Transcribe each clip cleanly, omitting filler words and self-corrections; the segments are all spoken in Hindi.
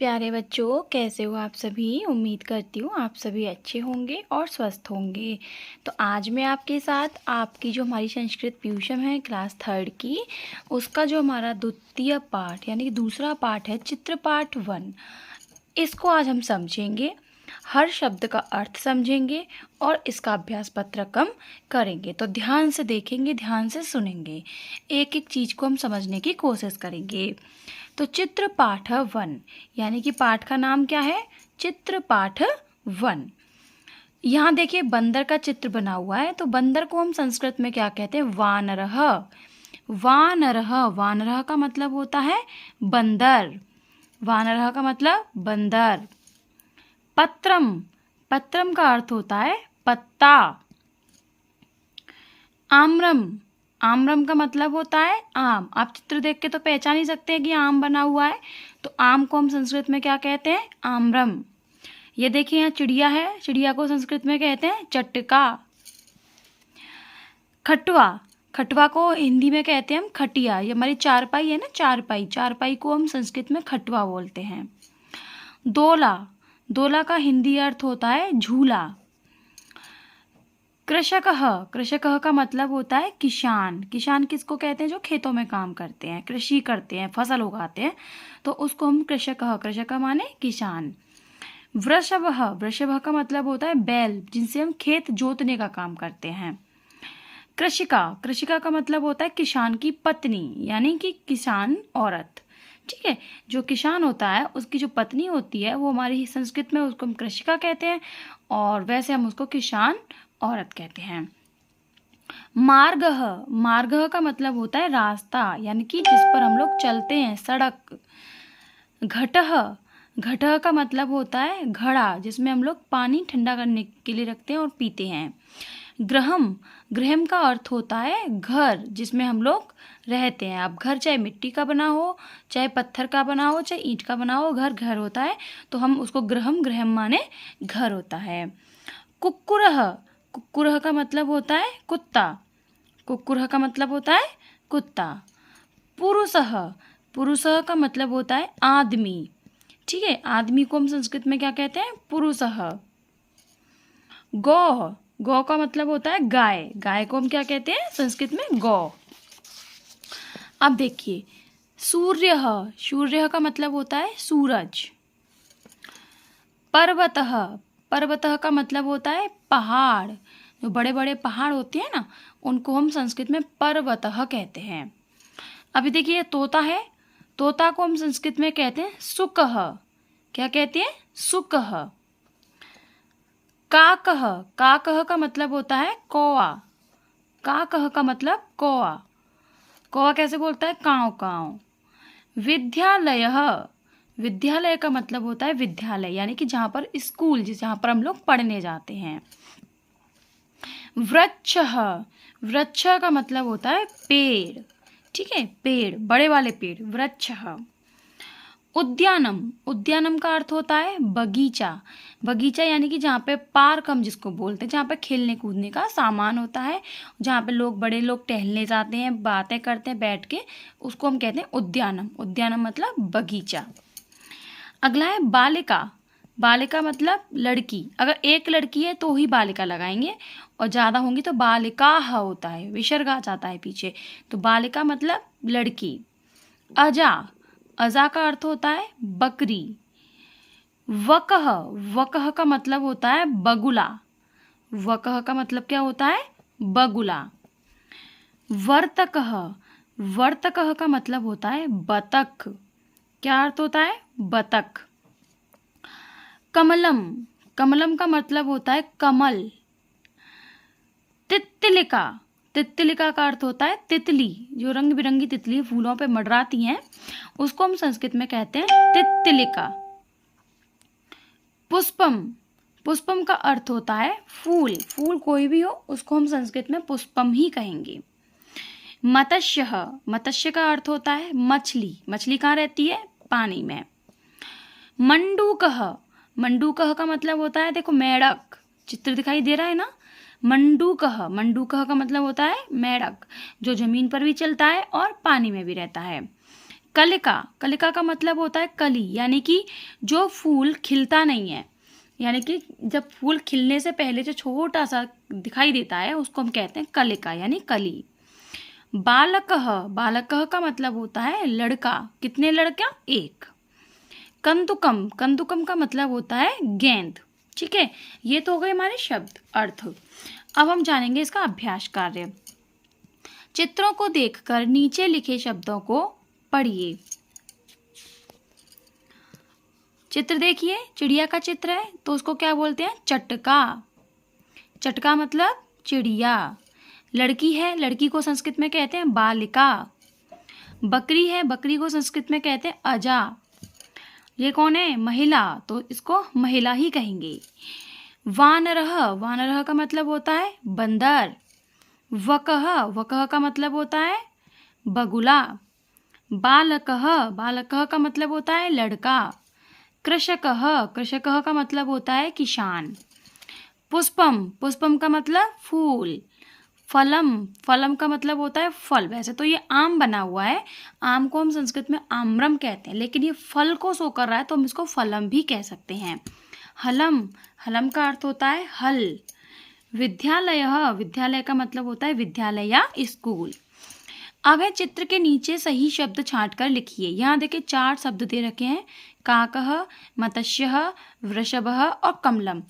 प्यारे बच्चों, कैसे हो आप सभी। उम्मीद करती हूँ आप सभी अच्छे होंगे और स्वस्थ होंगे। तो आज मैं आपके साथ आपकी जो हमारी संस्कृत ट्यूशन है क्लास 3 की, उसका जो हमारा द्वितीय पाठ यानी कि दूसरा पाठ है चित्र पाठ 1, इसको आज हम समझेंगे। हर शब्द का अर्थ समझेंगे और इसका अभ्यास पत्रक हम करेंगे। तो ध्यान से देखेंगे, ध्यान से सुनेंगे, एक एक चीज़ को हम समझने की कोशिश करेंगे। तो चित्र पाठ 1 यानी कि पाठ का नाम क्या है? चित्र पाठ 1। यहाँ देखिए बंदर का चित्र बना हुआ है। तो बंदर को हम संस्कृत में क्या कहते हैं? वानरः। वानरः, वानरः का मतलब होता है बंदर। वानरः का मतलब बंदर। पत्रम, पत्रम का अर्थ होता है पत्ता। आम्रम, आम्रम का मतलब होता है आम। आप चित्र देख के तो पहचान ही सकते हैं कि आम बना हुआ है। तो आम को हम संस्कृत में क्या कहते हैं? आम्रम। ये देखिए यहाँ चिड़िया है, चिड़िया को संस्कृत में कहते हैं चट्टका। खटुआ, खटुआ को हिंदी में कहते हैं हम खटिया। ये हमारी चारपाई है ना, चारपाई, चारपाई को हम संस्कृत में खटुआ बोलते हैं। दोला, दोला का हिंदी अर्थ होता है झूला। कृषकः, कृषकः का मतलब होता है किसान। किसान किसको कहते हैं? जो खेतों में काम करते हैं, कृषि करते हैं, फसल उगाते हैं, तो उसको हम कृषकः, कृषकः माने किसान। वृषभः, वृषभः का मतलब होता है बैल, जिनसे हम खेत जोतने का काम करते हैं। कृषिका, कृषिका का मतलब होता है किसान की पत्नी यानी कि किसान औरत। ठीक है, जो किसान होता है उसकी जो पत्नी होती है वो हमारी संस्कृत में उसको हम कृषिका कहते हैं, और वैसे हम उसको किसान औरत कहते हैं। मार्गः, मार्गः का मतलब होता है रास्ता यानी कि जिस पर हम लोग चलते हैं, सड़क। घटः, घटः का मतलब होता है घड़ा, जिसमें हम लोग पानी ठंडा करने के लिए रखते हैं और पीते हैं। गृहम, गृहम का अर्थ होता है घर, जिसमें हम लोग रहते हैं। अब घर चाहे मिट्टी का बना हो, चाहे पत्थर का बना हो, चाहे ईंट का बना हो, घर घर होता है, तो हम उसको गृहम, गृहम माने घर होता है। कुक्कुरः, कुक्कुरः का मतलब होता है कुत्ता। कुक्कुरः का मतलब होता है कुत्ता। पुरुषः, पुरुषः का मतलब होता है आदमी। ठीक है, आदमी को हम संस्कृत में क्या कहते हैं? पुरुषः। गौ, गौ का मतलब होता है गाय। गाय को हम क्या कहते हैं संस्कृत में? गौ। अब देखिए सूर्यः, सूर्यः का मतलब होता है सूरज। पर्वतः, पर्वतः का मतलब होता है पहाड़। जो बड़े बड़े पहाड़ होते हैं ना, उनको हम संस्कृत में पर्वतः कहते हैं। अभी देखिए ये तोता है, तोता को हम संस्कृत में कहते हैं सुकः। क्या कहते हैं? सुकः। काकः, काकः का मतलब होता है कौवा। काकः का मतलब कौवा। कौवा कैसे बोलता है? काव काव। विद्यालयः, विद्यालय का मतलब होता है विद्यालय यानी कि जहाँ पर स्कूल, जहाँ पर हम लोग पढ़ने जाते हैं। वृक्षः, वृक्ष का मतलब होता है पेड़। ठीक है, पेड़, बड़े वाले पेड़, वृक्षः। उद्यानम, उद्यानम का अर्थ होता है बगीचा। बगीचा यानी कि जहाँ पे पार्क हम जिसको बोलते हैं, जहाँ पे खेलने कूदने का सामान होता है, जहाँ पे लोग, बड़े लोग टहलने जाते हैं, बातें करते हैं बैठ के, उसको हम कहते हैं उद्यानम। उद्यानम मतलब बगीचा। अगला है बालिका। बालिका मतलब लड़की। अगर एक लड़की है तो ही बालिका लगाएंगे, और ज़्यादा होंगी तो बालिकाः होता है, विसर्ग आ जाता है पीछे। तो बालिका मतलब लड़की। अजा, अजा का अर्थ होता है बकरी। वकः, वकः का मतलब होता है बगुला। वकः का मतलब क्या होता है? बगुला। वर्तकः, वर्तकः का मतलब होता है बतख। क्या अर्थ होता है? बतख। कमलम, कमलम का मतलब होता है कमल। तितलिका, तितलिका का अर्थ होता है तितली। जो रंग बिरंगी तितली फूलों पे मंडराती हैं, उसको हम संस्कृत में कहते हैं तितलिका। पुष्पम, पुष्पम का अर्थ होता है फूल। फूल कोई भी हो उसको हम संस्कृत में पुष्पम ही कहेंगे। मत्स्यः, मत्स्य का अर्थ होता है मछली। मछली कहाँ रहती है? पानी में। मंडूकः, मंडूकः का मतलब होता है, देखो मेढक, चित्र दिखाई दे रहा है ना। मंडूकः, मंडूकः का मतलब होता है मेढक, जो जमीन पर भी चलता है और पानी में भी रहता है। कलिका, कलिका का मतलब होता है कली, यानी कि जो फूल खिलता नहीं है, यानी कि जब फूल खिलने से पहले जो छोटा सा दिखाई देता है उसको हम कहते हैं कलिका यानी कली। बालकः, बालकः का मतलब होता है लड़का, कितने लड़का? एक। कंदुकम, कंदुकम का मतलब होता है गेंद। ठीक है, ये तो हो गए हमारे शब्द अर्थ। अब हम जानेंगे इसका अभ्यास कार्य। चित्रों को देखकर नीचे लिखे शब्दों को पढ़िए। चित्र देखिए, चिड़िया का चित्र है तो उसको क्या बोलते हैं? चटका। चटका मतलब चिड़िया। लड़की है, लड़की को संस्कृत में कहते हैं बालिका। बकरी है, बकरी को संस्कृत में कहते हैं अजा। ये कौन है? महिला, तो इसको महिला ही कहेंगे। वानरः, वानरः का मतलब होता है बंदर। वकः, वकः का मतलब होता है बगुला। बालकः, बालकः का मतलब होता है लड़का। कृषकः, कृषकः का मतलब होता है किसान। पुष्पम, पुष्पम का मतलब फूल। फलम, फलम का मतलब होता है फल। वैसे तो ये आम बना हुआ है, आम को हम संस्कृत में आम्रम कहते हैं, लेकिन ये फल को शो कर रहा है तो हम इसको फलम भी कह सकते हैं। हलम, हलम का अर्थ होता है हल। विद्यालयः, विद्यालय का मतलब होता है विद्यालय या स्कूल। अब है चित्र के नीचे सही शब्द छांट कर लिखिए। यहाँ देखिए 4 शब्द दे रखे हैं, काकः, मत्स्यः, वृषभः और कमलम।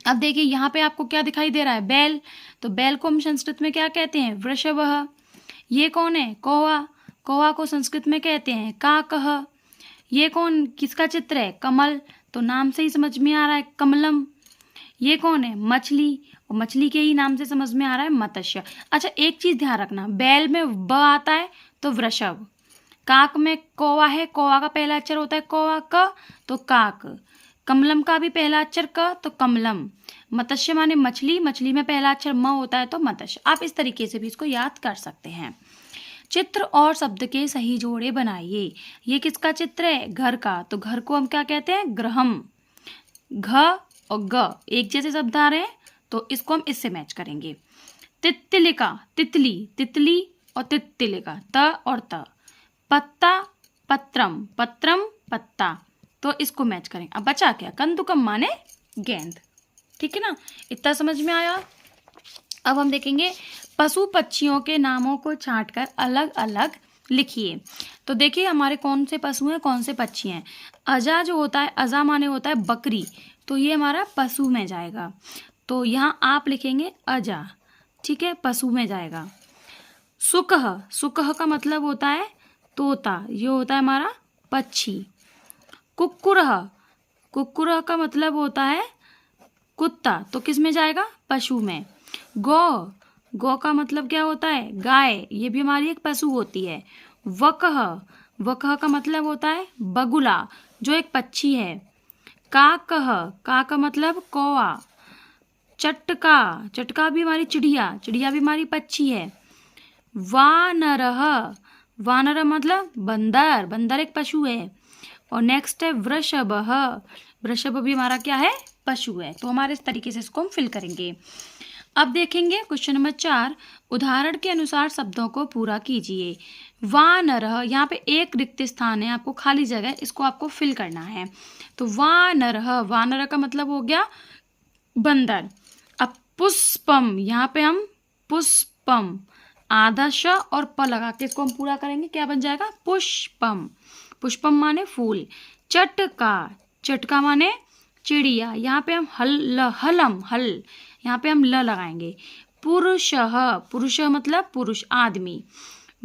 अब देखिए यहाँ पे आपको क्या दिखाई दे रहा है? बैल। तो बैल को हम संस्कृत में क्या कहते हैं? वृषभः। ये कौन है? कौवा। कौवा को संस्कृत में कहते हैं काकः। ये कौन, किसका चित्र है? कमल, तो नाम से ही समझ में आ रहा है कमलम। ये कौन है? मछली, और मछली के ही नाम से समझ में आ रहा है मत्स्य। अच्छा, एक चीज ध्यान रखना, बैल में ब आता है तो वृषभ, काक में कौवा है, कौवा का पहला अक्षर होता है कौवा क, तो काक। कमलम का भी पहला अक्षर क, तो कमलम। मत्स्य माने मछली, मछली में पहला अक्षर म होता है तो मत्स्य। आप इस तरीके से भी इसको याद कर सकते हैं। चित्र और शब्द के सही जोड़े बनाइए। ये किसका चित्र है? घर का, तो घर को हम क्या कहते हैं? गृहम। घ और ग एक जैसे शब्द आ रहे हैं तो इसको हम इससे मैच करेंगे। तितलिका, तितली, तितली और तितलिका, त और त। पत्ता, पत्रम, पत्रम पत्ता, तो इसको मैच करें। अब बचा क्या? कंदुकम माने गेंद। ठीक है ना, इतना समझ में आया। अब हम देखेंगे पशु पक्षियों के नामों को छांटकर अलग अलग लिखिए। तो देखिए हमारे कौन से पशु हैं, कौन से पक्षी हैं। अजा जो होता है, अजा माने होता है बकरी, तो ये हमारा पशु में जाएगा, तो यहाँ आप लिखेंगे अजा। ठीक है, पशु में जाएगा। सुकह, सुकह का मतलब होता है तोता, ये होता है हमारा पक्षी। कुक्कुरह, कुक्कुरह का मतलब होता है कुत्ता, तो किस में जाएगा? पशु में। गौ, गौ का मतलब क्या होता है? गाय, ये भी हमारी एक पशु होती है। वकह, वकह का मतलब होता है बगुला, जो एक पक्षी है। काकह, का का मतलब कौवा। चटका, चटका भी हमारी चिड़िया, चिड़िया भी हमारी पक्षी है। वानरह, वानर मतलब बंदर, बंदर एक पशु है। और नेक्स्ट है वृषभः, वृषभ भी हमारा क्या है? पशु है। तो हमारे इस तरीके से इसको हम फिल करेंगे। अब देखेंगे क्वेश्चन नंबर 4, उदाहरण के अनुसार शब्दों को पूरा कीजिए। वानरः, यहाँ पे एक रिक्त स्थान है, आपको खाली जगह, इसको आपको फिल करना है। तो वानरः, वानर का मतलब हो गया बंदर। अब पुष्पम, यहाँ पे हम पुष्पम, आधा श और प लगा के इसको हम पूरा करेंगे, क्या बन जाएगा? पुष्पम। पुष्पम माने फूल। चटका, चटका माने चिड़िया, यहाँ पे हम हलम, हल, यहाँ पे हम ल लगाएंगे। पुरुषः, पुरुष मतलब पुरुष, आदमी।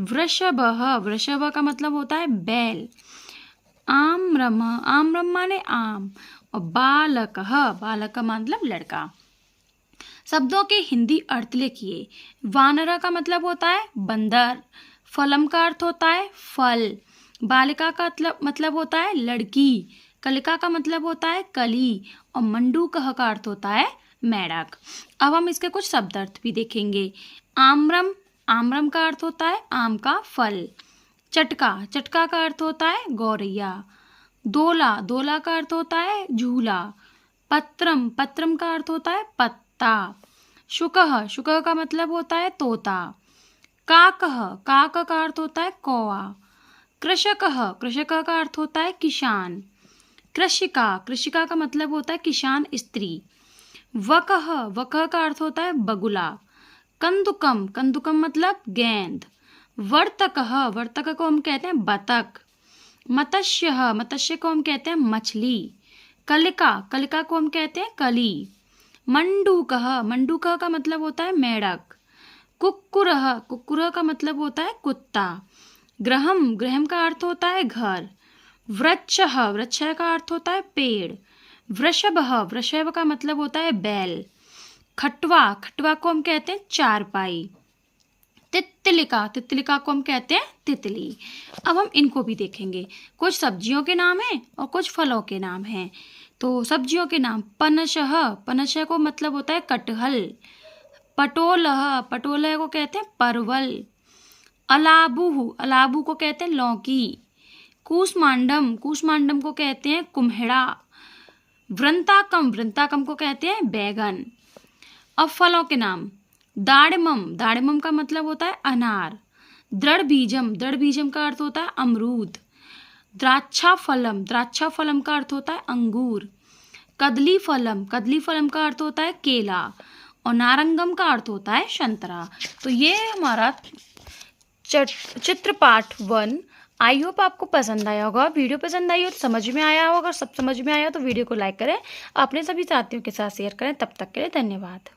वृषभः, वृषभ का मतलब होता है बैल। आम्रम, आम्रम माने आम। और बालकः, बालक मतलब लड़का। शब्दों के हिंदी अर्थ लिखिए। वानरा का मतलब होता है बंदर। फलम का अर्थ होता है फल। बालिका का मतलब होता है लड़की। कलिका का मतलब होता है कली। और मंडूकः का अर्थ होता है मेढक। अब हम इसके कुछ शब्द अर्थ भी देखेंगे। आम्रम, आम्रम का अर्थ होता है आम का फल। चटका, चटका का अर्थ होता है गौरैया। दोला, दोला का अर्थ होता है झूला। पत्रम, पत्रम का अर्थ होता है पत्ता। शुकः, शुकः का मतलब होता है तोता। काकः, काक का अर्थ होता है कौवा। कृषकः, कृषकः का अर्थ होता है किसान। कृषिका, कृषिका का मतलब होता है किसान स्त्री। वकः, वकः का अर्थ होता है बगुला। कंदुकम, कंदुकम मतलब गेंद। वर्तकः, वर्तक को हम कहते हैं बतख। मत्स्यः, मत्स्य को हम कहते हैं मछली। कलिका, कलिका को हम कहते हैं कली। मंडूकः, मंडूकः का मतलब होता है मेढक। कुक्कुरः, कुक्कुरः का मतलब होता है कुत्ता। ग्रहम, ग्रहम का अर्थ होता है घर। वृक्षः, वृक्षः का अर्थ होता है पेड़। वृषभः, वृषभ का मतलब होता है बैल। खटवा, खटवा को हम कहते हैं चारपाई। तितलिका, तितलिका को हम कहते हैं तितली। अब हम इनको भी देखेंगे। कुछ सब्जियों के नाम हैं और कुछ फलों के नाम हैं। तो सब्जियों के नाम, पनसः, पनसः को मतलब होता है कटहल। पटोलः, पटोलः को कहते हैं परवल। अलाबुह, अलाबू को कहते हैं लौकी। कूष्मांडम, कूष्मांडम को कहते हैं कुम्हड़ा। वृंताकम, वृंताकम को कहते हैं बैगन। अब फलों के नाम, दाड़मम, दाड़मम का मतलब होता है अनार। दृढ़ बीजम, दृढ़ बीजम का अर्थ होता है अमरूद। द्राक्षा फलम, द्राक्षा फलम का अर्थ होता है अंगूर। कदली फलम, कदली फलम का अर्थ होता है केला। और नारंगम का अर्थ होता है संतरा। तो ये हमारा चित्र पाठ 1। आई होप आपको पसंद आया होगा। वीडियो पसंद आई हो तो समझ में आया होगा। अगर सब समझ में आया हो तो वीडियो को लाइक करें, अपने सभी साथियों के साथ शेयर करें। तब तक के लिए धन्यवाद।